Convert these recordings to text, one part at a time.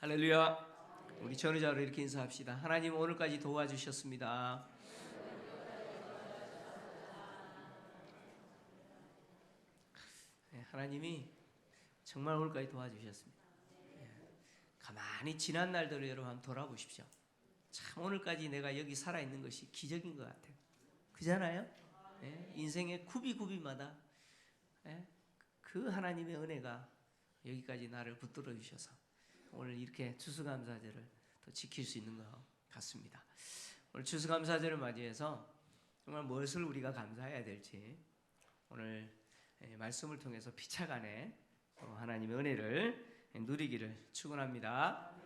할렐루야. 우리 전우자로 이렇게 인사합시다. 하나님 오늘까지 도와주셨습니다. 하나님이 정말 오늘까지 도와주셨습니다. 가만히 지난 날들을 여러분 한번 돌아보십시오. 참 오늘까지 내가 여기 살아있는 것이 기적인 것 같아요. 그잖아요? 인생의 굽이굽이마다 그 하나님의 은혜가 여기까지 나를 붙들어 주셔서 오늘 이렇게 추수감사절을 또 지킬 수 있는 것 같습니다. 오늘 추수감사절을 맞이해서 정말 무엇을 우리가 감사해야 될지 오늘 말씀을 통해서 피차간에 하나님의 은혜를 누리기를 축원합니다.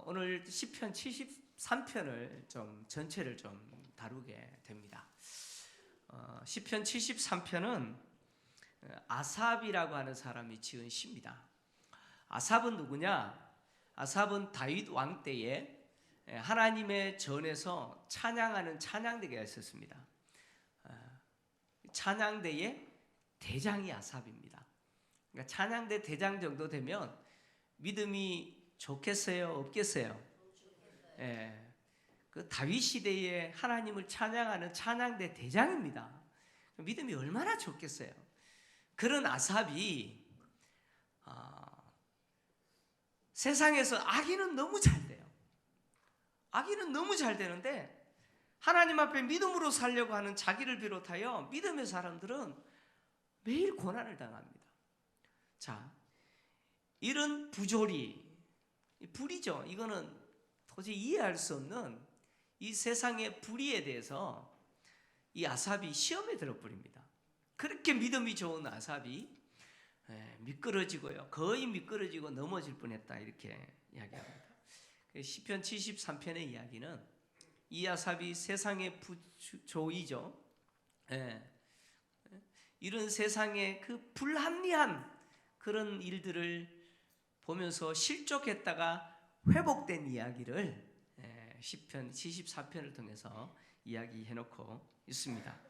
오늘 시편 73편을 좀 전체를 좀 다루게 됩니다. 시편 73편은 아삽이라고 하는 사람이 지은 시입니다. 아삽은 누구냐? 아삽은 다윗 왕 때에 하나님의 전에서 찬양하는 찬양대가 있었습니다. 찬양대의 대장이 아삽입니다. 그러니까 찬양대 대장 정도 되면 믿음이 좋겠어요? 없겠어요? 그 다윗 시대에 하나님을 찬양하는 찬양대 대장입니다. 믿음이 얼마나 좋겠어요? 그런 아삽이 세상에서 악인은 너무 잘 돼요. 악인은 너무 잘 되는데 하나님 앞에 믿음으로 살려고 하는 자기를 비롯하여 믿음의 사람들은 매일 고난을 당합니다. 자, 이런 부조리, 불의죠. 이거는 도저히 이해할 수 없는 이 세상의 불의에 대해서 이 아삽이 시험에 들어버립니다. 그렇게 믿음이 좋은 아삽이 미끄러지고요. 거의 미끄러지고 넘어질 뻔했다 이렇게 이야기합니다. 시편 73편의 이야기는 이 아삽이 세상의 부조이죠. 이런 세상의 그 불합리한 그런 일들을 보면서 실족했다가 회복된 이야기를 시편 74편을 통해서 이야기해놓고 있습니다.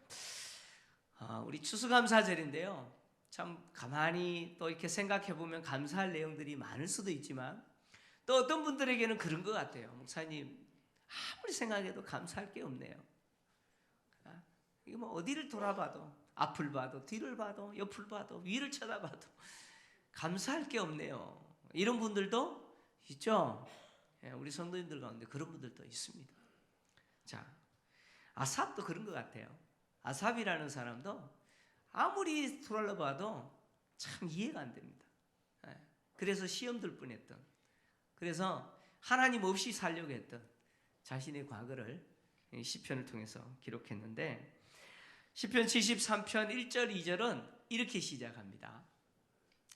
우리 추수감사절인데요. 참 가만히 또 이렇게 생각해 보면 감사할 내용들이 많을 수도 있지만 또 어떤 분들에게는 그런 것 같아요. 목사님 아무리 생각해도 감사할 게 없네요. 이거 뭐 어디를 돌아봐도 앞을 봐도 뒤를 봐도 옆을 봐도 위를 쳐다봐도 감사할 게 없네요. 이런 분들도 있죠. 우리 성도님들 가운데 그런 분들도 있습니다. 자, 아삽도 그런 것 같아요. 아삽이라는 사람도 아무리 돌아봐도 참 이해가 안 됩니다. 그래서 시험 들 뻔했던, 그래서 하나님 없이 살려고 했던 자신의 과거를 시편을 통해서 기록했는데 시편 73편 1절 2절은 이렇게 시작합니다.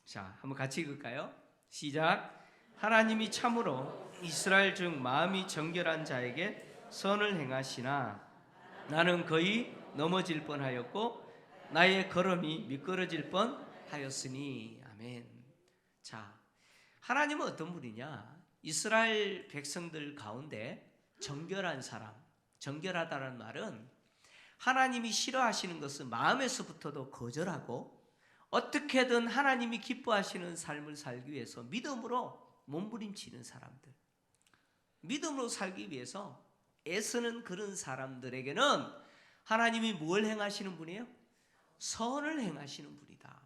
자, 한번 같이 읽을까요? 시작. 하나님이 참으로 이스라엘 중 마음이 정결한 자에게 선을 행하시나 나는 거의 넘어질 뻔하였고 나의 걸음이 미끄러질 뻔하였으니. 아멘. 자, 하나님은 어떤 분이냐? 이스라엘 백성들 가운데 정결한 사람, 정결하다는 말은 하나님이 싫어하시는 것은 마음에서부터도 거절하고 어떻게든 하나님이 기뻐하시는 삶을 살기 위해서 믿음으로 몸부림치는 사람들, 믿음으로 살기 위해서 애쓰는 그런 사람들에게는 하나님이 뭘 행하시는 분이에요? 선을 행하시는 분이다.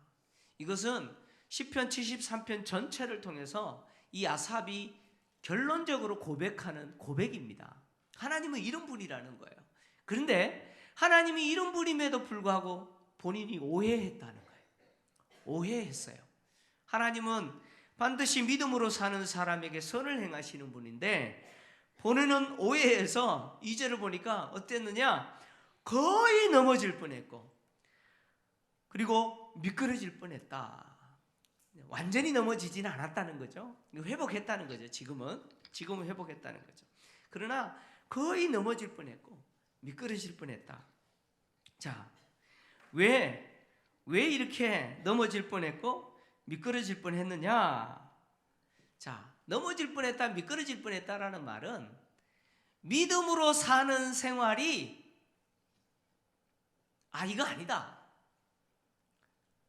이것은 시편 73편 전체를 통해서 이 아삽이 결론적으로 고백하는 고백입니다. 하나님은 이런 분이라는 거예요. 그런데 하나님이 이런 분임에도 불구하고 본인이 오해했다는 거예요. 오해했어요. 하나님은 반드시 믿음으로 사는 사람에게 선을 행하시는 분인데 본인은 오해해서 2절을 보니까 어땠느냐? 거의 넘어질 뻔했고 그리고 미끄러질 뻔했다. 완전히 넘어지지는 않았다는 거죠. 회복했다는 거죠. 지금은 회복했다는 거죠. 그러나 거의 넘어질 뻔했고 미끄러질 뻔했다. 자, 왜 이렇게 넘어질 뻔했고 미끄러질 뻔했느냐? 자, 넘어질 뻔했다, 미끄러질 뻔했다라는 말은 믿음으로 사는 생활이 이거 아니다.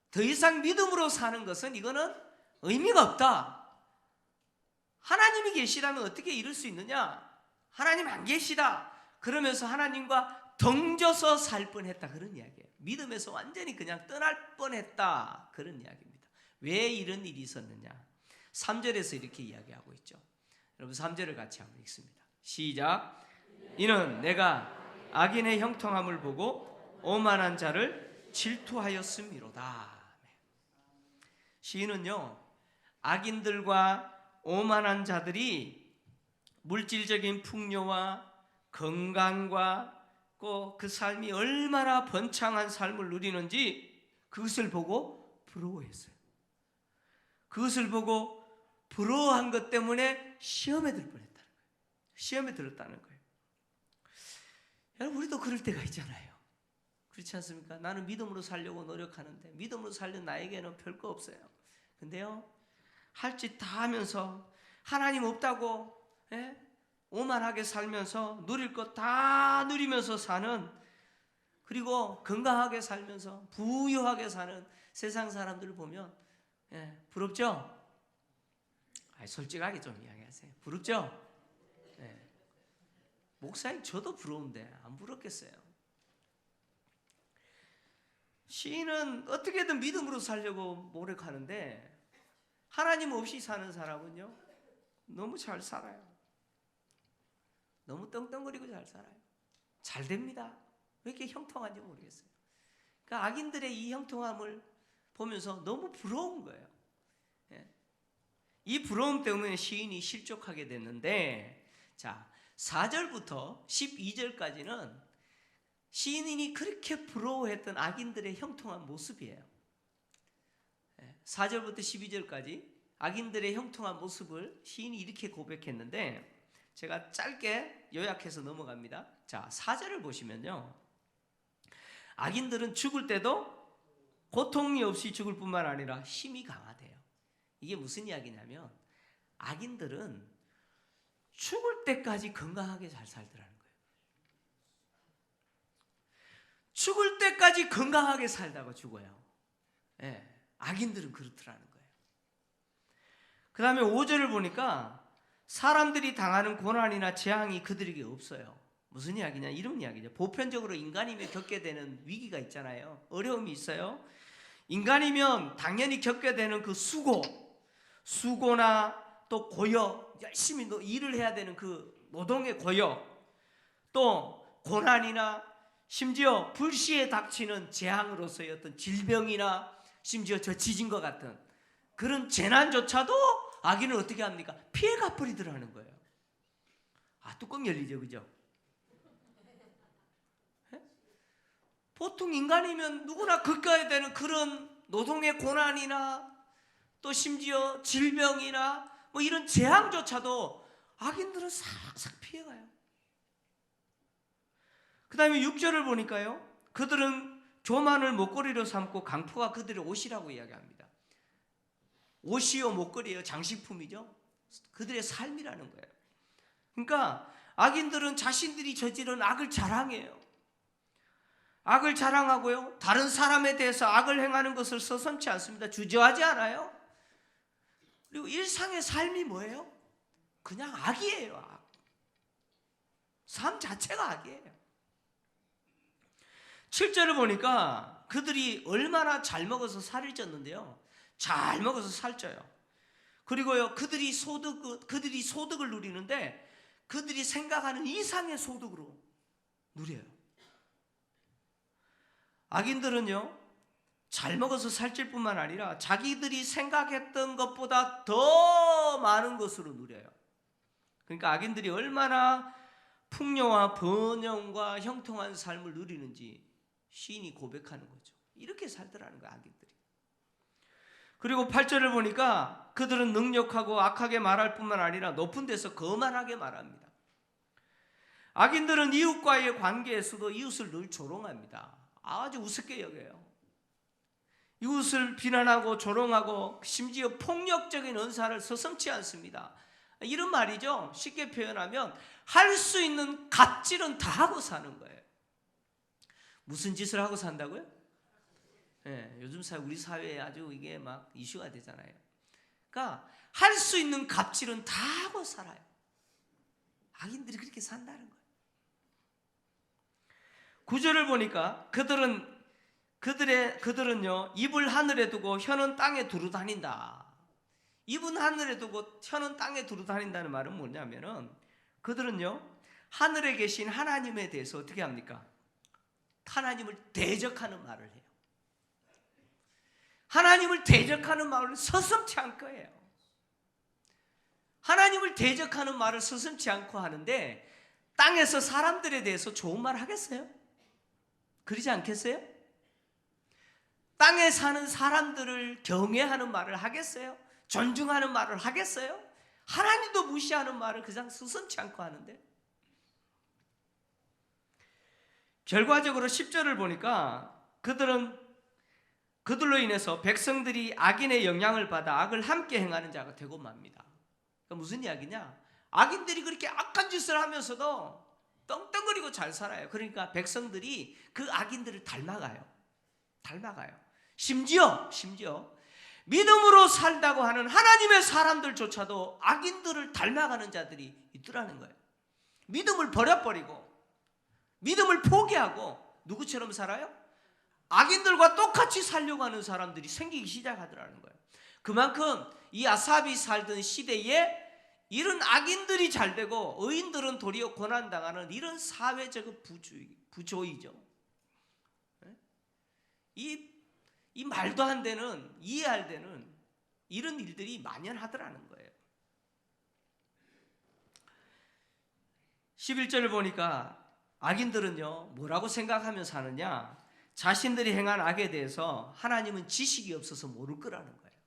더 이상 믿음으로 사는 것은 이거는 의미가 없다. 하나님이 계시다면 어떻게 이룰 수 있느냐? 하나님 안 계시다. 그러면서 하나님과 덩져서 살 뻔했다. 그런 이야기예요. 믿음에서 완전히 그냥 떠날 뻔했다. 그런 이야기입니다. 왜 이런 일이 있었느냐? 3절에서 이렇게 이야기하고 있죠. 여러분 3절을 같이 한번 읽습니다. 시작. 이는 내가 악인의 형통함을 보고 오만한 자를 질투하였음이로다. 시인은요, 악인들과 오만한 자들이 물질적인 풍요와 건강과 그 삶이 얼마나 번창한 삶을 누리는지 그것을 보고 부러워했어요. 그것을 보고 부러워한 것 때문에 시험에 들 뻔했다는 거예요. 시험에 들었다는 거예요. 여러분, 우리도 그럴 때가 있잖아요. 그렇지 않습니까? 나는 믿음으로 살려고 노력하는데 믿음으로 살려는 나에게는 별거 없어요. 근데요, 할 짓 다 하면서 하나님 없다고 오만하게 살면서 누릴 것 다 누리면서 사는, 그리고 건강하게 살면서 부유하게 사는 세상 사람들을 보면 부럽죠? 솔직하게 좀 이야기하세요. 부럽죠? 목사님 저도 부러운데 안 부럽겠어요. 시인은 어떻게든 믿음으로 살려고 노력하는데 하나님 없이 사는 사람은요, 너무 잘 살아요. 너무 떵떵거리고 잘 살아요. 잘 됩니다. 왜 이렇게 형통한지 모르겠어요. 그러니까 악인들의 이 형통함을 보면서 너무 부러운 거예요. 이 부러움 때문에 시인이 실족하게 됐는데, 자, 4절부터 12절까지는 시인이 그렇게 부러워했던 악인들의 형통한 모습이에요. 4절부터 12절까지 악인들의 형통한 모습을 시인이 이렇게 고백했는데, 제가 짧게 요약해서 넘어갑니다. 자, 4절을 보시면요, 악인들은 죽을 때도 고통이 없이 죽을 뿐만 아니라 힘이 강하대요. 이게 무슨 이야기냐면 악인들은 죽을 때까지 건강하게 잘 살더라는 거예요. 죽을 때까지 건강하게 살다가 죽어요. 악인들은 그렇더라는 거예요. 그 다음에 5절을 보니까 사람들이 당하는 고난이나 재앙이 그들에게 없어요. 무슨 이야기냐? 이런 이야기죠. 보편적으로 인간이면 겪게 되는 위기가 있잖아요. 어려움이 있어요. 인간이면 당연히 겪게 되는 그 수고나 또 고역, 열심히 일을 해야 되는 그 노동의 고역, 또 고난이나 심지어 불시에 닥치는 재앙으로서의 어떤 질병이나 심지어 저 지진과 같은 그런 재난조차도 악인은 어떻게 합니까? 피해가 버리더라는 거예요. 뚜껑 열리죠, 그죠? 보통 인간이면 누구나 겪어야 되는 그런 노동의 고난이나 또 심지어 질병이나 뭐 이런 재앙조차도 악인들은 싹싹 피해가요. 그 다음에 6절을 보니까요, 그들은 조만을 목걸이로 삼고 강포가 그들의 옷이라고 이야기합니다. 옷이요, 목걸이요, 장식품이죠. 그들의 삶이라는 거예요. 그러니까 악인들은 자신들이 저지른 악을 자랑해요. 악을 자랑하고요, 다른 사람에 대해서 악을 행하는 것을 서슴지 않습니다. 주저하지 않아요. 그리고 일상의 삶이 뭐예요? 그냥 악이에요. 악. 삶 자체가 악이에요. 7절을 보니까 그들이 얼마나 잘 먹어서 살을 쪘는데요, 잘 먹어서 살쪄요. 그리고요, 그들이 소득을 누리는데 그들이 생각하는 이상의 소득으로 누려요. 악인들은요, 잘 먹어서 살찔 뿐만 아니라 자기들이 생각했던 것보다 더 많은 것으로 누려요. 그러니까 악인들이 얼마나 풍요와 번영과 형통한 삶을 누리는지 시인이 고백하는 거죠. 이렇게 살더라는 거야, 악인들이. 그리고 8절을 보니까 그들은 능력하고 악하게 말할 뿐만 아니라 높은 데서 거만하게 말합니다. 악인들은 이웃과의 관계에서도 이웃을 늘 조롱합니다. 아주 우습게 여겨요. 이웃을 비난하고 조롱하고 심지어 폭력적인 언사를 서슴지 않습니다. 이런 말이죠. 쉽게 표현하면 할 수 있는 갑질은 다 하고 사는 거예요. 무슨 짓을 하고 산다고요? 요즘 우리 사회에 아주 이게 막 이슈가 되잖아요. 그러니까 할 수 있는 갑질은 다 하고 살아요. 악인들이 그렇게 산다는 거예요. 9절을 보니까 그들은요 입을 하늘에 두고 혀는 땅에 두루 다닌다. 입은 하늘에 두고 혀는 땅에 두루 다닌다는 말은 뭐냐면은 그들은요 하늘에 계신 하나님에 대해서 어떻게 합니까? 하나님을 대적하는 말을 해요. 하나님을 대적하는 말을 서슴지 않고 해요. 하나님을 대적하는 말을 서슴지 않고 하는데 땅에서 사람들에 대해서 좋은 말 하겠어요? 그러지 않겠어요? 땅에 사는 사람들을 경외하는 말을 하겠어요? 존중하는 말을 하겠어요? 하나님도 무시하는 말을 그냥 서슴지 않고 하는데 결과적으로 10절을 보니까 그들로 인해서 백성들이 악인의 영향을 받아 악을 함께 행하는 자가 되고 맙니다. 그러니까 무슨 이야기냐? 악인들이 그렇게 악한 짓을 하면서도 떵떵거리고 잘 살아요. 그러니까 백성들이 그 악인들을 닮아가요. 심지어 믿음으로 살다고 하는 하나님의 사람들조차도 악인들을 닮아가는 자들이 있더라는 거예요. 믿음을 버려버리고 믿음을 포기하고 누구처럼 살아요? 악인들과 똑같이 살려고 하는 사람들이 생기기 시작하더라는 거예요. 그만큼 이 아삽이 살던 시대에 이런 악인들이 잘 되고 의인들은 도리어 고난당하는 이런 사회적 부조이죠. 이 말도 안 되는, 이해할 되는 이런 일들이 만연하더라는 거예요. 11절을 보니까 악인들은요 뭐라고 생각하며 사느냐? 자신들이 행한 악에 대해서 하나님은 지식이 없어서 모를 거라는 거예요.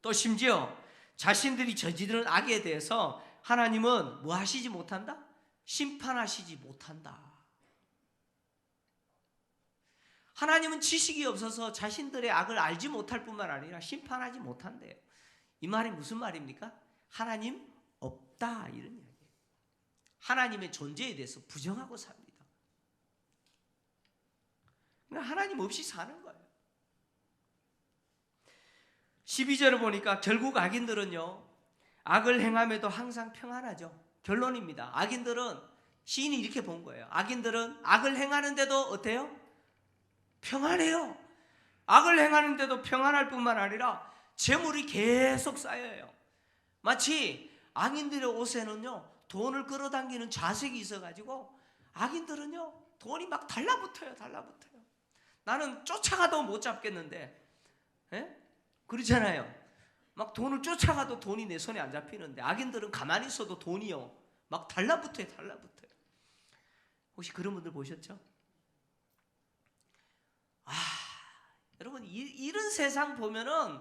또 심지어 자신들이 저지르는 악에 대해서 하나님은 뭐 하시지 못한다? 심판하시지 못한다. 하나님은 지식이 없어서 자신들의 악을 알지 못할 뿐만 아니라 심판하지 못한대요. 이 말이 무슨 말입니까? 하나님 없다 이런 이야기예요. 하나님의 존재에 대해서 부정하고 삽니다. 그러니까 하나님 없이 사는 거예요. 12절을 보니까 결국 악인들은요 악을 행함에도 항상 평안하죠. 결론입니다. 악인들은 시인이 이렇게 본 거예요. 악인들은 악을 행하는데도 어때요? 평안해요. 악을 행하는데도 평안할 뿐만 아니라 재물이 계속 쌓여요. 마치 악인들의 옷에는요 돈을 끌어당기는 자색이 있어가지고 악인들은요 돈이 막 달라붙어요. 나는 쫓아가도 못 잡겠는데, 그러잖아요. 막 돈을 쫓아가도 돈이 내 손에 안 잡히는데 악인들은 가만히 있어도 돈이요 막 달라붙어요. 혹시 그런 분들 보셨죠? 여러분 이런 세상 보면은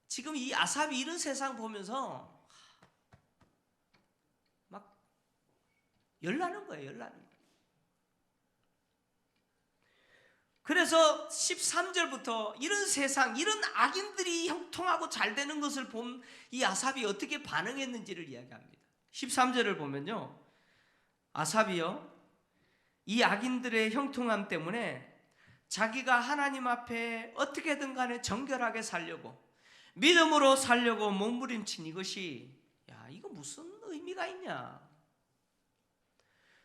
지금 이 아삽이 이런 세상 보면서 막 열나는 거예요. 그래서 13절부터 이런 세상, 이런 악인들이 형통하고 잘 되는 것을 본 이 아삽이 어떻게 반응했는지를 이야기합니다. 13절을 보면요, 아삽이요 이 악인들의 형통함 때문에 자기가 하나님 앞에 어떻게든 간에 정결하게 살려고 믿음으로 살려고 몸부림친 이것이 이거 무슨 의미가 있냐?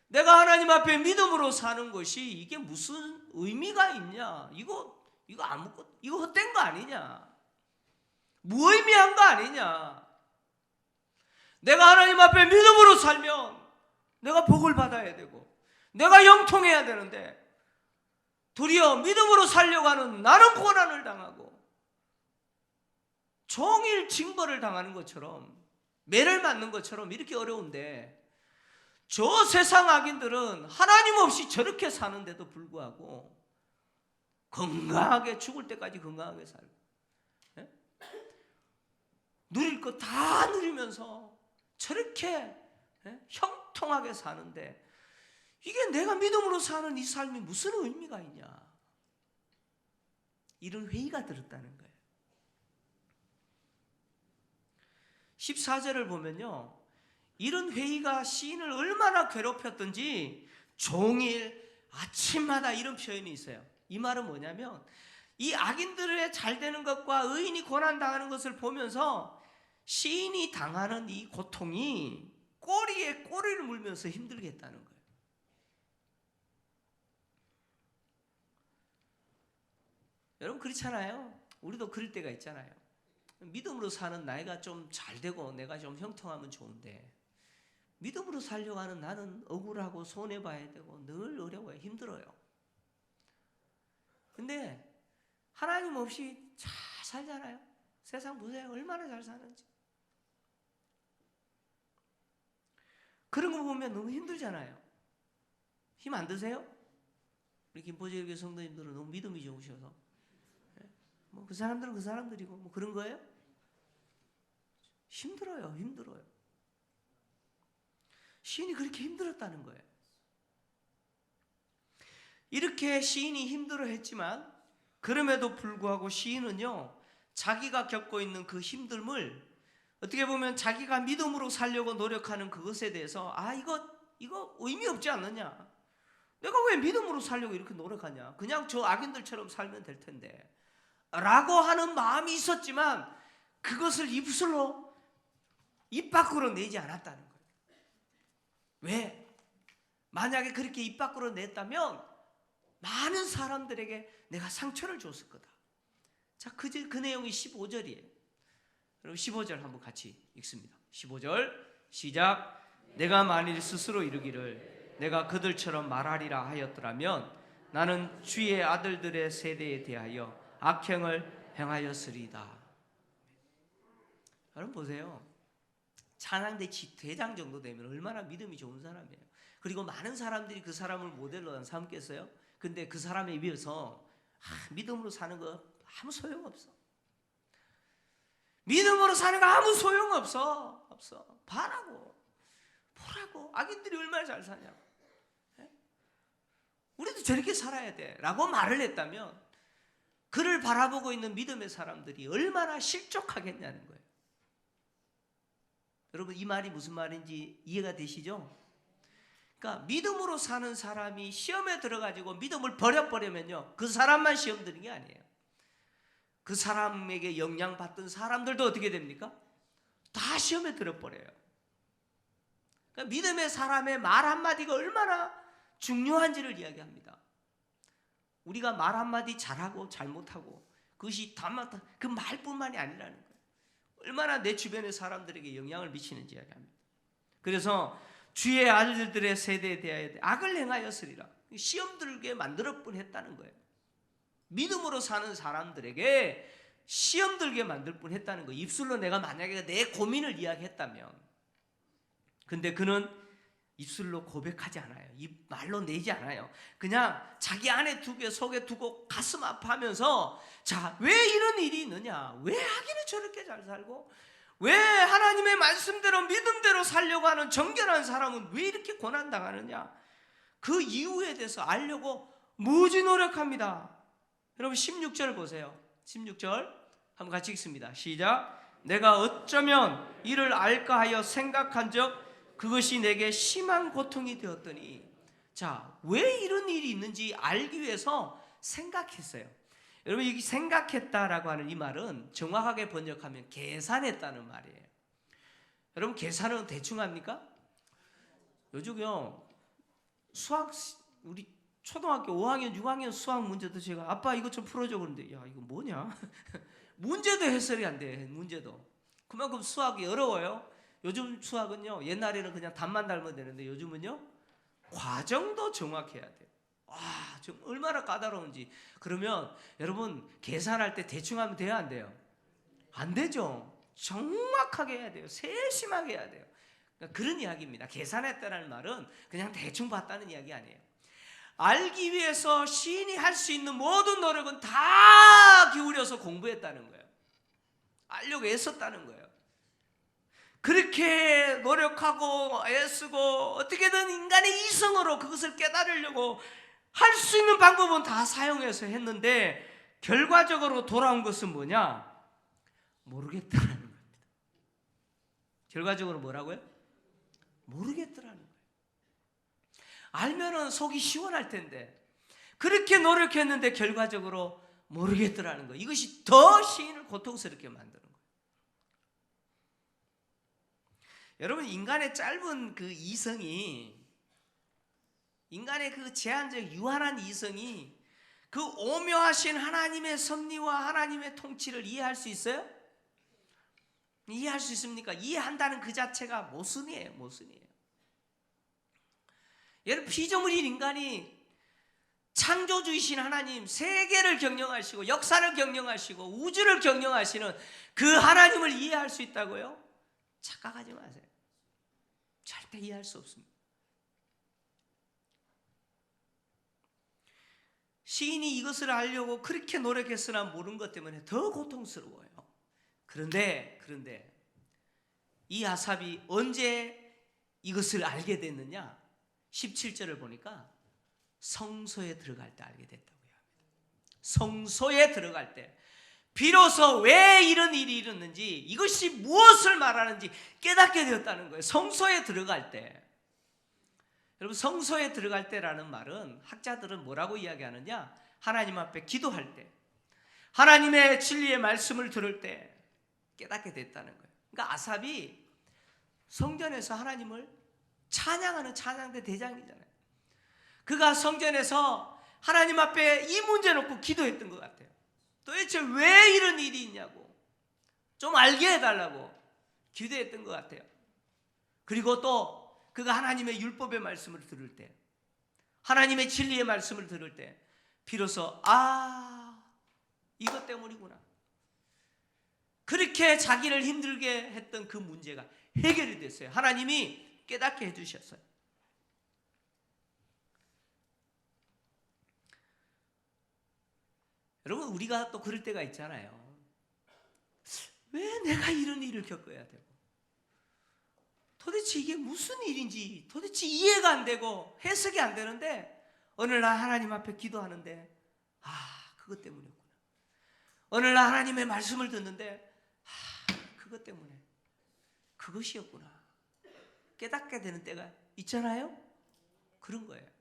내가 하나님 앞에 믿음으로 사는 것이 이게 무슨 의미가 있냐? 이거 아무것도, 이거 헛된 거 아니냐? 무의미한 거 아니냐? 내가 하나님 앞에 믿음으로 살면 내가 복을 받아야 되고 내가 영통해야 되는데 도리어 믿음으로 살려고 하는 나는 고난을 당하고 종일 징벌을 당하는 것처럼 매를 맞는 것처럼 이렇게 어려운데 저 세상 악인들은 하나님 없이 저렇게 사는데도 불구하고 건강하게 죽을 때까지 건강하게 살고 누릴 거 다 누리면서 저렇게 형통하게 사는데 이게 내가 믿음으로 사는 이 삶이 무슨 의미가 있냐? 이런 회의가 들었다는 거예요. 14절을 보면요, 이런 회의가 시인을 얼마나 괴롭혔던지 종일 아침마다 이런 표현이 있어요. 이 말은 뭐냐면 이 악인들의 잘 되는 것과 의인이 고난당하는 것을 보면서 시인이 당하는 이 고통이 꼬리에 꼬리를 물면서 힘들게 했다는 거예요. 여러분 그렇잖아요. 우리도 그럴 때가 있잖아요. 믿음으로 사는 나이가 좀 잘 되고 내가 좀 형통하면 좋은데 믿음으로 살려고 하는 나는 억울하고 손해봐야 되고 늘 어려워요. 힘들어요. 근데 하나님 없이 잘 살잖아요. 세상 보세요. 얼마나 잘 사는지. 그런 거 보면 너무 힘들잖아요. 힘 안 드세요? 우리 김포제일교회 성도님들은 너무 믿음이 좋으셔서 뭐 그 사람들은 그 사람들이고 뭐 그런 거예요? 힘들어요. 힘들어요. 시인이 그렇게 힘들었다는 거예요. 이렇게 시인이 힘들어했지만 그럼에도 불구하고 시인은요 자기가 겪고 있는 그 힘듦을 어떻게 보면 자기가 믿음으로 살려고 노력하는 그것에 대해서 이거 의미 없지 않느냐, 내가 왜 믿음으로 살려고 이렇게 노력하냐, 그냥 저 악인들처럼 살면 될 텐데 라고 하는 마음이 있었지만 그것을 입 밖으로 내지 않았다는 거예요. 왜? 만약에 그렇게 입 밖으로 냈다면 많은 사람들에게 내가 상처를 줬을 거다. 자, 그 내용이 15절이에요. 여러분 15절 한번 같이 읽습니다. 15절 시작. 내가 만일 스스로 이르기를 내가 그들처럼 말하리라 하였더라면 나는 주의 아들들의 세대에 대하여 악행을 행하였으리다. 여러분 보세요. 찬양대 대장 정도 되면 얼마나 믿음이 좋은 사람이에요. 그리고 많은 사람들이 그 사람을 모델로 삼겠어요. 근데 그 사람에 비해서 믿음으로 사는 거 아무 소용없어. 믿음으로 사는 거 아무 소용없어. 보라고. 악인들이 얼마나 잘 사냐고. 우리도 저렇게 살아야 돼 라고 말을 했다면 그를 바라보고 있는 믿음의 사람들이 얼마나 실족하겠냐는 거예요. 여러분 이 말이 무슨 말인지 이해가 되시죠? 그러니까 믿음으로 사는 사람이 시험에 들어가지고 믿음을 버려버리면요 그 사람만 시험 드는 게 아니에요. 그 사람에게 영향받던 사람들도 어떻게 됩니까? 다 시험에 들어버려요. 그러니까 믿음의 사람의 말 한마디가 얼마나 중요한지를 이야기합니다. 우리가 말 한마디 잘하고 잘못하고 그것이 다만 그 말뿐만이 아니라는 거예요. 얼마나 내 주변의 사람들에게 영향을 미치는지 이야기합니다. 그래서 주의 아들들의 세대에 대하여 악을 행하였으리라. 시험 들게 만들어 뻔했다는 거예요. 믿음으로 사는 사람들에게 시험 들게 만들 뻔했다는 거예요. 입술로 내가 만약에 내 고민을 이야기했다면, 근데 그는 입술로 고백하지 않아요. 입 말로 내지 않아요. 그냥 자기 안에 두고 속에 두고 가슴 아파하면서 자, 왜 이런 일이 있느냐? 왜 하기는 저렇게 잘 살고 왜 하나님의 말씀대로 믿음대로 살려고 하는 정결한 사람은 왜 이렇게 고난당하느냐? 그 이유에 대해서 알려고 무지 노력합니다. 여러분 16절 보세요. 16절 한번 같이 읽습니다. 시작. 내가 어쩌면 이를 알까 하여 생각한 적 그것이 내게 심한 고통이 되었더니. 자, 왜 이런 일이 있는지 알기 위해서 생각했어요. 여러분 여기 생각했다라고 하는 이 말은 정확하게 번역하면 계산했다는 말이에요. 여러분 계산은 대충 합니까? 요즘요 수학 우리 초등학교 5학년 6학년 수학 문제도 제가 아빠 이거 좀 풀어줘 그러는데 야 이거 뭐냐? 문제도 해설이 안 돼. 문제도 그만큼 수학이 어려워요. 요즘 수학은요 옛날에는 그냥 답만 달면 되는데 요즘은요 과정도 정확해야 돼요. 와, 좀 얼마나 까다로운지. 그러면 여러분 계산할 때 대충 하면 돼요 안 돼요? 안 되죠. 정확하게 해야 돼요. 세심하게 해야 돼요. 그러니까 그런 이야기입니다. 계산했다는 말은 그냥 대충 봤다는 이야기 아니에요. 알기 위해서 시인이 할 수 있는 모든 노력은 다 기울여서 공부했다는 거예요. 알려고 애썼다는 거예요. 그렇게 노력하고 애쓰고 어떻게든 인간의 이성으로 그것을 깨달으려고 할 수 있는 방법은 다 사용해서 했는데 결과적으로 돌아온 것은 뭐냐? 모르겠다라는 겁니다. 결과적으로 뭐라고요? 모르겠더라는 거예요. 알면은 속이 시원할 텐데 그렇게 노력했는데 결과적으로 모르겠더라는 거. 이것이 더 시인을 고통스럽게 만드는 거예요. 여러분, 인간의 짧은 그 이성이, 인간의 그 제한적 유한한 이성이 그 오묘하신 하나님의 섭리와 하나님의 통치를 이해할 수 있어요? 이해할 수 있습니까? 이해한다는 그 자체가 모순이에요. 모순이에요. 여러분, 피조물인 인간이 창조주이신 하나님, 세계를 경영하시고 역사를 경영하시고 우주를 경영하시는 그 하나님을 이해할 수 있다고요? 착각하지 마세요. 절대 이해할 수 없습니다. 시인이 이것을 알려고 그렇게 노력했으나 모르는 것 때문에 더 고통스러워요. 그런데 이 아삽이 언제 이것을 알게 됐느냐? 17절을 보니까 성소에 들어갈 때 알게 됐다고요 합니다. 성소에 들어갈 때 비로소 왜 이런 일이 일어났는지, 이것이 무엇을 말하는지 깨닫게 되었다는 거예요. 성소에 들어갈 때. 여러분, 성소에 들어갈 때라는 말은 학자들은 뭐라고 이야기하느냐? 하나님 앞에 기도할 때, 하나님의 진리의 말씀을 들을 때 깨닫게 됐다는 거예요. 그러니까 아삽이 성전에서 하나님을 찬양하는 찬양대 대장이잖아요. 그가 성전에서 하나님 앞에 이 문제 놓고 기도했던 것 같아요. 도대체 왜 이런 일이 있냐고 좀 알게 해달라고 기도했던 것 같아요. 그리고 또 그가 하나님의 율법의 말씀을 들을 때, 하나님의 진리의 말씀을 들을 때 비로소 이것 때문이구나. 그렇게 자기를 힘들게 했던 그 문제가 해결이 됐어요. 하나님이 깨닫게 해주셨어요. 여러분, 우리가 또 그럴 때가 있잖아요. 왜 내가 이런 일을 겪어야 되고, 도대체 이게 무슨 일인지 도대체 이해가 안 되고 해석이 안 되는데, 어느 날 하나님 앞에 기도하는데 그것 때문이었구나. 어느 날 하나님의 말씀을 듣는데 그것 때문에 그것이었구나. 깨닫게 되는 때가 있잖아요. 그런 거예요.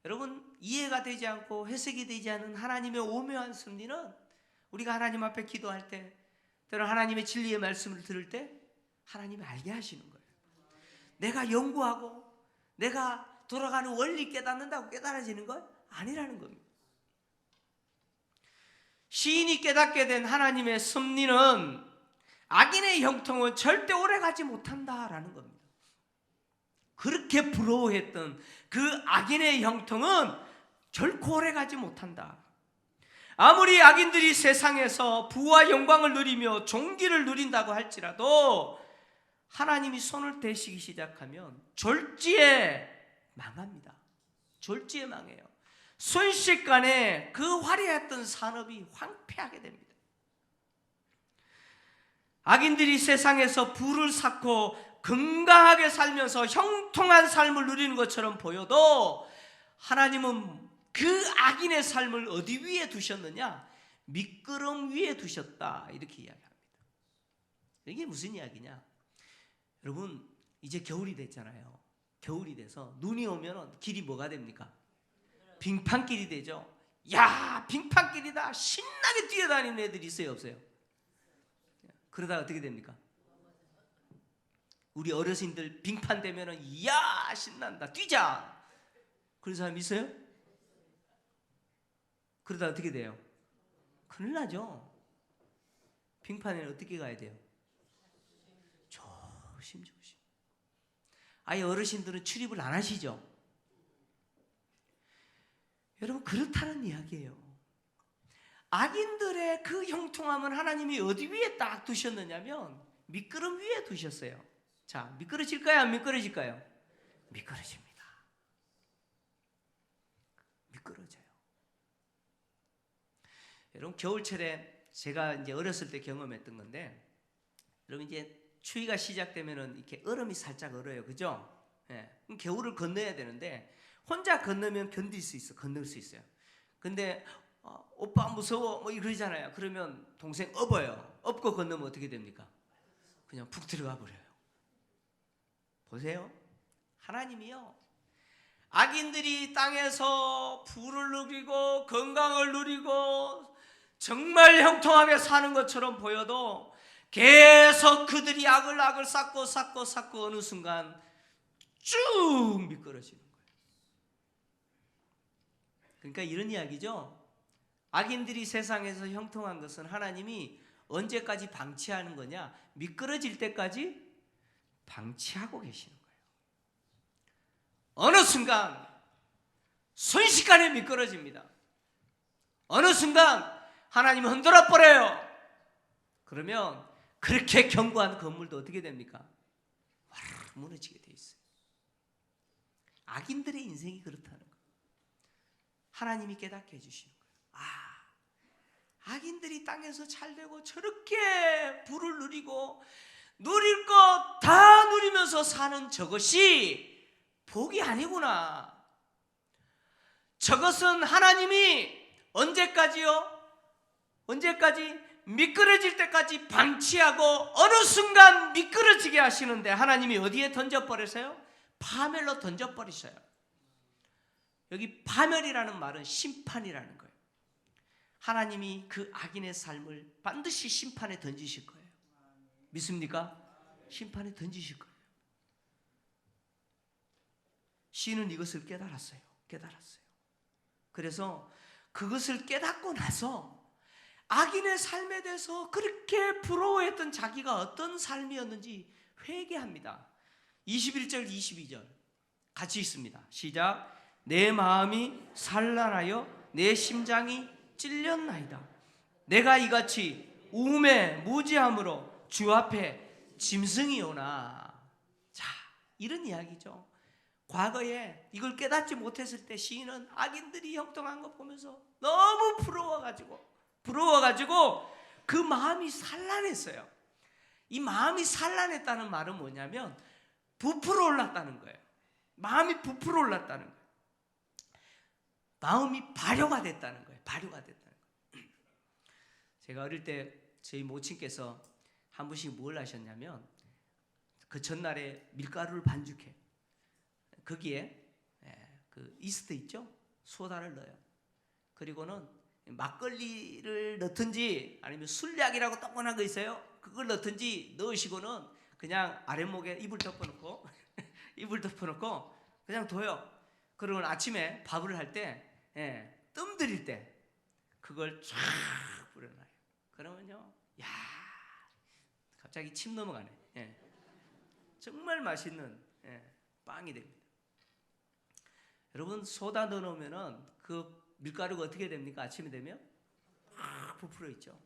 여러분, 이해가 되지 않고 해석이 되지 않은 하나님의 오묘한 섭리는 우리가 하나님 앞에 기도할 때, 때로 하나님의 진리의 말씀을 들을 때 하나님이 알게 하시는 거예요. 내가 연구하고 내가 돌아가는 원리 깨닫는다고 깨달아지는 건 아니라는 겁니다. 시인이 깨닫게 된 하나님의 섭리는 악인의 형통은 절대 오래가지 못한다라는 겁니다. 그렇게 부러워했던 그 악인의 형통은 결코 오래가지 못한다. 아무리 악인들이 세상에서 부와 영광을 누리며 존귀를 누린다고 할지라도 하나님이 손을 대시기 시작하면 졸지에 망합니다. 졸지에 망해요. 순식간에 그 화려했던 산업이 황폐하게 됩니다. 악인들이 세상에서 부를 쌓고 건강하게 살면서 형통한 삶을 누리는 것처럼 보여도 하나님은 그 악인의 삶을 어디 위에 두셨느냐? 미끄럼 위에 두셨다. 이렇게 이야기합니다. 이게 무슨 이야기냐? 여러분, 이제 겨울이 됐잖아요. 겨울이 돼서 눈이 오면 길이 뭐가 됩니까? 빙판길이 되죠. 야, 빙판길이다. 신나게 뛰어다니는 애들이 있어요, 없어요? 그러다가 어떻게 됩니까? 우리 어르신들 빙판 되면은 야, 신난다. 뛰자. 그런 사람 있어요? 그러다 어떻게 돼요? 큰일 나죠. 빙판에는 어떻게 가야 돼요? 조심. 아예 어르신들은 출입을 안 하시죠? 여러분, 그렇다는 이야기예요. 악인들의 그 형통함은 하나님이 어디 위에 딱 두셨느냐면 미끄럼 위에 두셨어요. 자, 미끄러질까요? 안 미끄러질까요? 미끄러집니다. 미끄러져요. 여러분, 겨울철에 제가 이제 어렸을 때 경험했던 건데, 여러분 이제 추위가 시작되면은 이렇게 얼음이 살짝 얼어요, 그죠? 예. 그럼 겨울을 건너야 되는데 혼자 건너면 견딜 수 있어, 건널 수 있어요. 근데 오빠 무서워 뭐 이러잖아요. 그러면 동생 업어요. 업고 건너면 어떻게 됩니까? 그냥 푹 들어가 버려요. 보세요. 하나님이요, 악인들이 땅에서 부를 누리고 건강을 누리고 정말 형통하게 사는 것처럼 보여도 계속 그들이 악을 쌓고 어느 순간 쭉 미끄러지는 거예요. 그러니까 이런 이야기죠. 악인들이 세상에서 형통한 것은 하나님이 언제까지 방치하는 거냐? 미끄러질 때까지 방치하고 계시는 거예요. 어느 순간 순식간에 미끄러집니다. 어느 순간 하나님은 흔들어 버려요. 그러면 그렇게 견고한 건물도 어떻게 됩니까? 와르르 무너지게 돼 있어요. 악인들의 인생이 그렇다는 거예요. 하나님이 깨닫게 해주시는 거예요. 악인들이 땅에서 잘되고 저렇게 부를 누리고 누릴 것 다 누리면서 사는 저것이 복이 아니구나. 저것은 하나님이 언제까지요? 언제까지? 미끄러질 때까지 방치하고 어느 순간 미끄러지게 하시는데 하나님이 어디에 던져버리세요? 파멸로 던져버리셔요. 여기 파멸이라는 말은 심판이라는 거예요. 하나님이 그 악인의 삶을 반드시 심판에 던지실 거예요. 믿습니까? 심판에 던지실 거예요. 시인은 이것을 깨달았어요. 그래서 그것을 깨닫고 나서 악인의 삶에 대해서 그렇게 부러워했던 자기가 어떤 삶이었는지 회개합니다. 21절 22절 같이 있습니다. 시작. 내 마음이 산란하여 내 심장이 찔렸나이다. 내가 이같이 우음에 무지함으로 주 앞에 짐승이 오나. 자, 이런 이야기죠. 과거에 이걸 깨닫지 못했을 때 시인은 악인들이 형통한 거 보면서 너무 부러워가지고 그 마음이 산란했어요. 이 마음이 산란했다는 말은 뭐냐면 부풀어 올랐다는 거예요. 마음이 부풀어 올랐다는 거예요. 마음이 발효가 됐다는 거예요. 제가 어릴 때 저희 모친께서 한 번씩 뭘 하셨냐면 그 전날에 밀가루를 반죽해 거기에 그 이스트 있죠? 소다를 넣어요. 그리고는 막걸리를 넣든지 아니면 술약이라고 떡건한 거 있어요. 그걸 넣든지 넣으시고는 그냥 아랫목에 이불 덮어놓고 그냥 둬요. 그러고 아침에 밥을 할 때 뜸 들일 때 그걸 쫙 뿌려놔요. 그러면요, 야, 갑자기 침 넘어가네. 정말 맛있는 빵이 됩니다. 여러분 소다 넣어놓으면은 그 밀가루가 어떻게 됩니까? 아침이 되면 부풀어 있죠.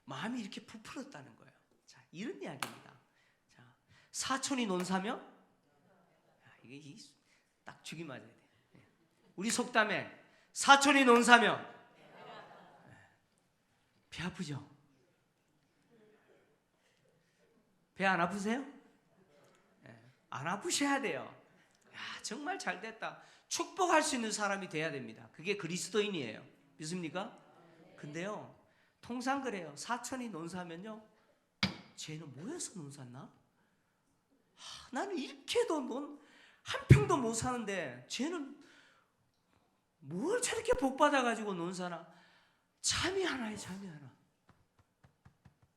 마음이 이렇게 부풀었다는 거예요. 자, 이런 이야기입니다. 자, 사촌이 논사면 이게 딱 죽이 맞아야 돼. 우리 속담에 사촌이 논사면 배 아프죠? 배 안 아프세요? 안 아프셔야 돼요. 야, 정말 잘 됐다. 축복할 수 있는 사람이 돼야 됩니다. 그게 그리스도인이에요. 믿습니까? 근데요, 통상 그래요. 사촌이 논사면요, 쟤는 뭐해서 논샀나? 나는 이렇게도 한 평도 못 사는데 쟤는 뭘 저렇게 복 받아가지고 논사나? 잠이 하나.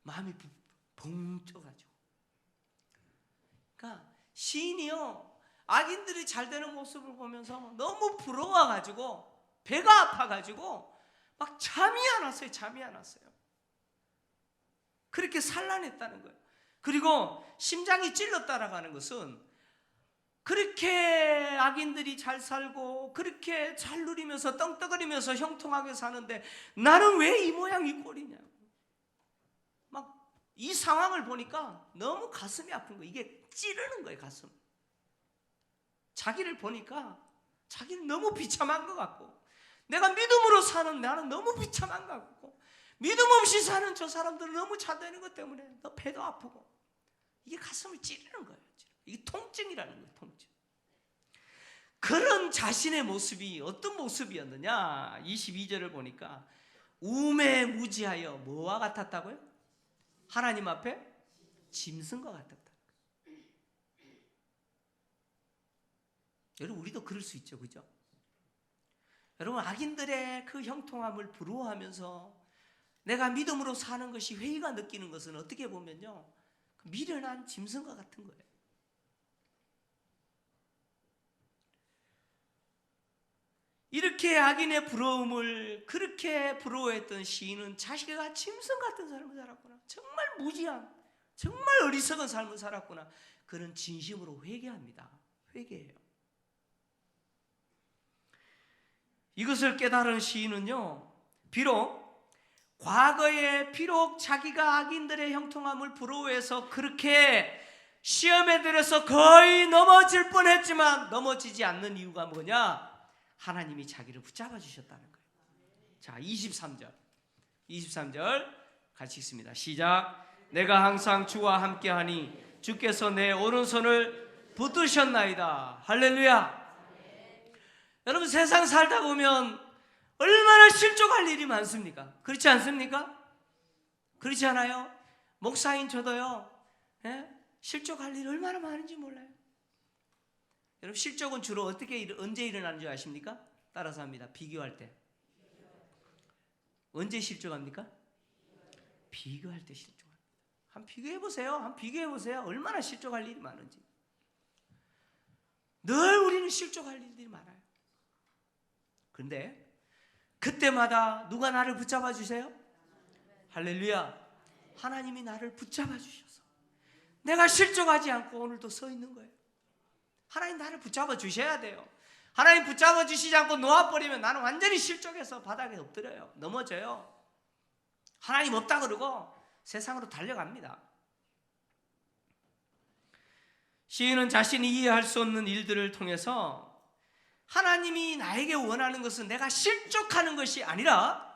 마음이 붕 떠가지고. 그러니까 시인이요, 악인들이 잘 되는 모습을 보면서 너무 부러워가지고 배가 아파가지고 막 잠이 안 왔어요. 그렇게 산란했다는 거예요. 그리고 심장이 찔렀다라고 하는 것은 그렇게 악인들이 잘 살고 그렇게 잘 누리면서 떵떵거리면서 형통하게 사는데 나는 왜 이 모양 이 꼴이냐고. 막 이 상황을 보니까 너무 가슴이 아픈 거예요. 이게 찌르는 거예요, 가슴. 자기를 보니까 자기는 너무 비참한 것 같고, 내가 믿음으로 사는 나는 너무 비참한 것 같고, 믿음 없이 사는 저 사람들은 너무 잘 되는 것 때문에 너 배도 아프고, 이게 가슴을 찌르는 거예요. 이게 통증이라는 거예요, 통증. 그런 자신의 모습이 어떤 모습이었느냐? 22절을 보니까 우매 무지하여 뭐와 같았다고요? 하나님 앞에 짐승과 같았다. 여러분, 우리도 그럴 수 있죠, 그죠? 여러분, 악인들의 그 형통함을 부러워하면서 내가 믿음으로 사는 것이 회의가 느끼는 것은 어떻게 보면요, 미련한 짐승과 같은 거예요. 이렇게 악인의 부러움을 그렇게 부러워했던 시인은 자기가 짐승 같은 삶을 살았구나, 정말 무지한, 정말 어리석은 삶을 살았구나, 그는 진심으로 회개합니다. 회개해요. 이것을 깨달은 시인은요, 과거에 비록 자기가 악인들의 형통함을 부러워해서 그렇게 시험에 들어서 거의 넘어질 뻔했지만 넘어지지 않는 이유가 뭐냐? 하나님이 자기를 붙잡아 주셨다는 거예요. 자, 23절 같이 읽습니다. 시작. 내가 항상 주와 함께하니 주께서 내 오른손을 붙드셨나이다. 할렐루야. 여러분, 세상 살다 보면 얼마나 실족할 일이 많습니까? 그렇지 않습니까? 그렇지 않아요? 목사인 저도요, 실족할 일이 얼마나 많은지 몰라요. 여러분, 실족은 주로 언제 일어나는 줄 아십니까? 따라서 합니다. 비교할 때. 언제 실족합니까? 비교할 때 실족합니다. 한번 비교해 보세요. 얼마나 실족할 일이 많은지. 늘 우리는 실족할 일들이 많아요. 그런데 그때마다 누가 나를 붙잡아 주세요? 할렐루야. 하나님이 나를 붙잡아 주셔서 내가 실족하지 않고 오늘도 서 있는 거예요. 하나님 나를 붙잡아 주셔야 돼요. 하나님 붙잡아 주시지 않고 놓아버리면 나는 완전히 실족해서 바닥에 엎드려요. 넘어져요. 하나님 없다 그러고 세상으로 달려갑니다. 시인은 자신이 이해할 수 없는 일들을 통해서 하나님이 나에게 원하는 것은 내가 실족하는 것이 아니라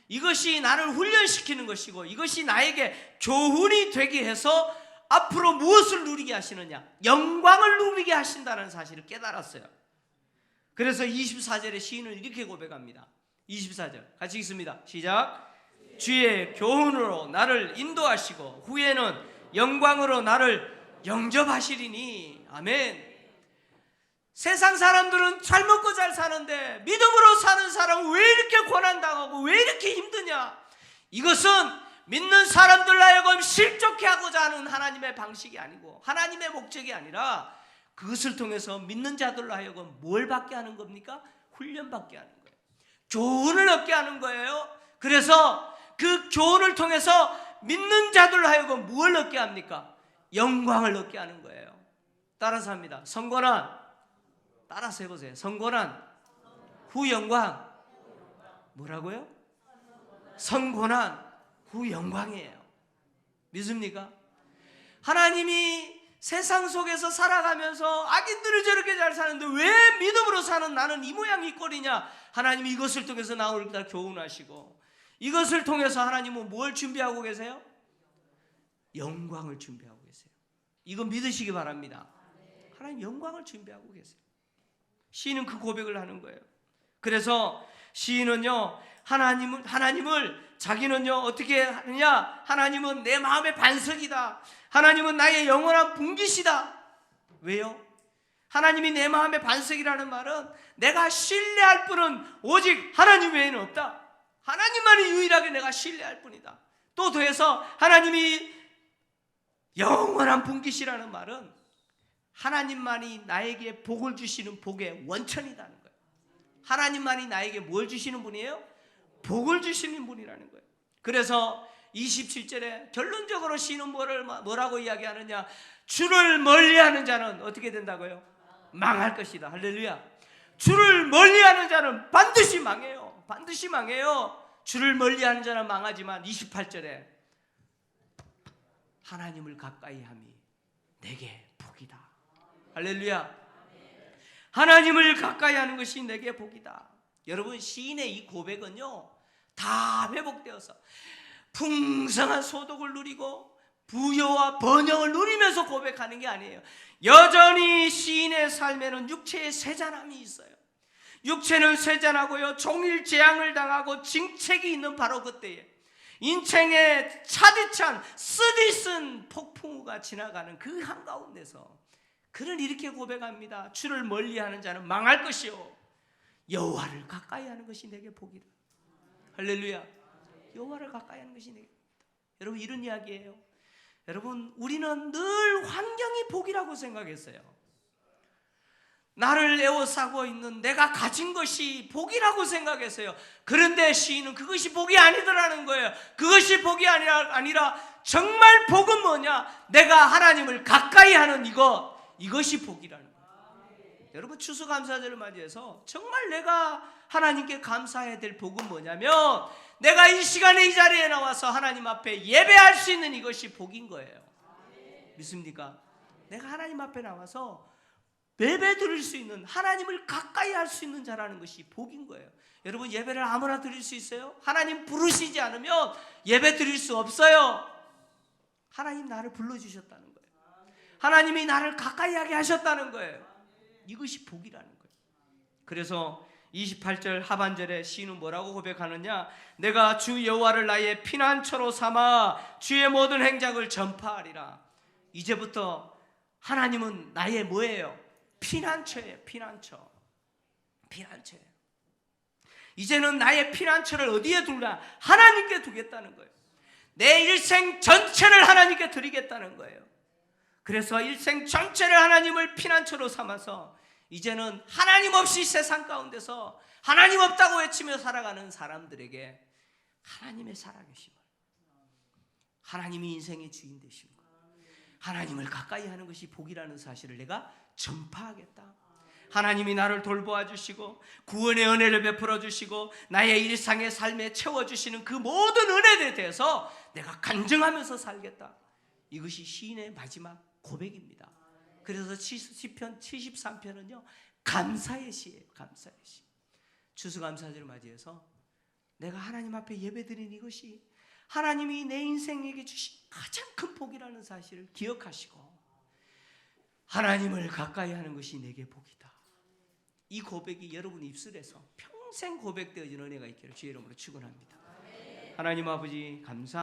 이것이 나를 훈련시키는 것이고 이것이 나에게 교훈이 되게 해서 앞으로 무엇을 누리게 하시느냐? 영광을 누리게 하신다는 사실을 깨달았어요. 그래서 24절에 시인은 이렇게 고백합니다. 24절 같이 읽습니다. 시작. 주의 교훈으로 나를 인도하시고 후에는 영광으로 나를 영접하시리니. 아멘. 세상 사람들은 잘 먹고 잘 사는데 믿음으로 사는 사람은 왜 이렇게 고난당하고 왜 이렇게 힘드냐? 이것은 믿는 사람들 하여금 실족해 하고자 하는 하나님의 방식이 아니고 하나님의 목적이 아니라 그것을 통해서 믿는 자들로 하여금 뭘 받게 하는 겁니까? 훈련받게 하는 거예요. 교훈을 얻게 하는 거예요. 그래서 그 교훈을 통해서 믿는 자들로 하여금 뭘 얻게 합니까? 영광을 얻게 하는 거예요. 따라서 합니다. 선고난, 따라서 해보세요. 선고난 후 영광. 뭐라고요? 선고난 후 영광이에요. 믿습니까? 하나님이 세상 속에서 살아가면서 악인들을 저렇게 잘 사는데 왜 믿음으로 사는 나는 이 모양 이 꼴이냐? 하나님이 이것을 통해서 나를 다 교훈하시고 이것을 통해서 하나님은 뭘 준비하고 계세요? 영광을 준비하고 계세요. 이거 믿으시기 바랍니다. 하나님 영광을 준비하고 계세요. 시인은 그 고백을 하는 거예요. 그래서 시인은요, 하나님을 자기는요 어떻게 하느냐? 하나님은 내 마음의 반석이다. 하나님은 나의 영원한 분깃이다. 왜요? 하나님이 내 마음의 반석이라는 말은 내가 신뢰할 분은 오직 하나님 외에는 없다. 하나님만이 유일하게 내가 신뢰할 뿐이다. 또 더해서 하나님이 영원한 분깃이라는 말은 하나님만이 나에게 복을 주시는 복의 원천이라는 거예요. 하나님만이 나에게 뭘 주시는 분이에요? 복을 주시는 분이라는 거예요. 그래서 27절에 결론적으로 시인은 뭐라고 이야기하느냐? 주를 멀리하는 자는 어떻게 된다고요? 망할 것이다. 할렐루야. 주를 멀리하는 자는 반드시 망해요. 반드시 망해요. 주를 멀리하는 자는 망하지만 28절에 하나님을 가까이 함이 내게 복이다. 할렐루야. 하나님을 가까이 하는 것이 내게 복이다. 여러분, 시인의 이 고백은요 다 회복되어서 풍성한 소득을 누리고 부여와 번영을 누리면서 고백하는 게 아니에요. 여전히 시인의 삶에는 육체의 세잔함이 있어요. 육체는 세잔하고요, 종일 재앙을 당하고 징책이 있는 바로 그때에 인생의 차디찬 쓰디쓴 폭풍우가 지나가는 그 한가운데서 그는 이렇게 고백합니다. 주를 멀리하는 자는 망할 것이요 여호와를 가까이 하는 것이 내게 복이다. 할렐루야. 여호와를 가까이 하는 것이 내게 복이다. 여러분, 이런 이야기예요. 여러분, 우리는 늘 환경이 복이라고 생각했어요. 나를 에워싸고 있는 내가 가진 것이 복이라고 생각했어요. 그런데 시인은 그것이 복이 아니더라는 거예요. 그것이 복이 아니라 정말 복은 뭐냐? 내가 하나님을 가까이 하는 이것이 복이라는 거예요. 여러분, 추수감사절을 맞이해서 정말 내가 하나님께 감사해야 될 복은 뭐냐면, 내가 이 시간에 이 자리에 나와서 하나님 앞에 예배할 수 있는 이것이 복인 거예요. 믿습니까? 내가 하나님 앞에 나와서 예배 드릴 수 있는, 하나님을 가까이 할 수 있는 자라는 것이 복인 거예요. 여러분, 예배를 아무나 드릴 수 있어요? 하나님 부르시지 않으면 예배 드릴 수 없어요. 하나님 나를 불러주셨다는 거예요. 하나님이 나를 가까이 하게 하셨다는 거예요. 이것이 복이라는 거예요. 그래서 28절 하반절에 시인은 뭐라고 고백하느냐? 내가 주 여호와를 나의 피난처로 삼아 주의 모든 행적을 전파하리라. 이제부터 하나님은 나의 뭐예요? 피난처예요. 피난처예요. 이제는 나의 피난처를 어디에 둘라? 하나님께 두겠다는 거예요. 내 일생 전체를 하나님께 드리겠다는 거예요. 그래서 일생 전체를 하나님을 피난처로 삼아서 이제는 하나님 없이 세상 가운데서 하나님 없다고 외치며 살아가는 사람들에게 하나님의 살아계심을, 하나님이 인생의 주인 되심을, 하나님을 가까이 하는 것이 복이라는 사실을 내가 전파하겠다. 하나님이 나를 돌보아 주시고 구원의 은혜를 베풀어 주시고 나의 일상의 삶에 채워주시는 그 모든 은혜에 대해서 내가 간증하면서 살겠다. 이것이 시인의 마지막 고백입니다. 그래서 시편 73편은요 감사의 시예요. 감사의 시. 추수감사절을 맞이해서 내가 하나님 앞에 예배드린 이것이 하나님이 내 인생에게 주신 가장 큰 복이라는 사실을 기억하시고 하나님을 가까이 하는 것이 내게 복이다. 이 고백이 여러분 입술에서 평생 고백되어진 은혜가 있기를 주의 이름으로 축원합니다. 하나님 아버지 감사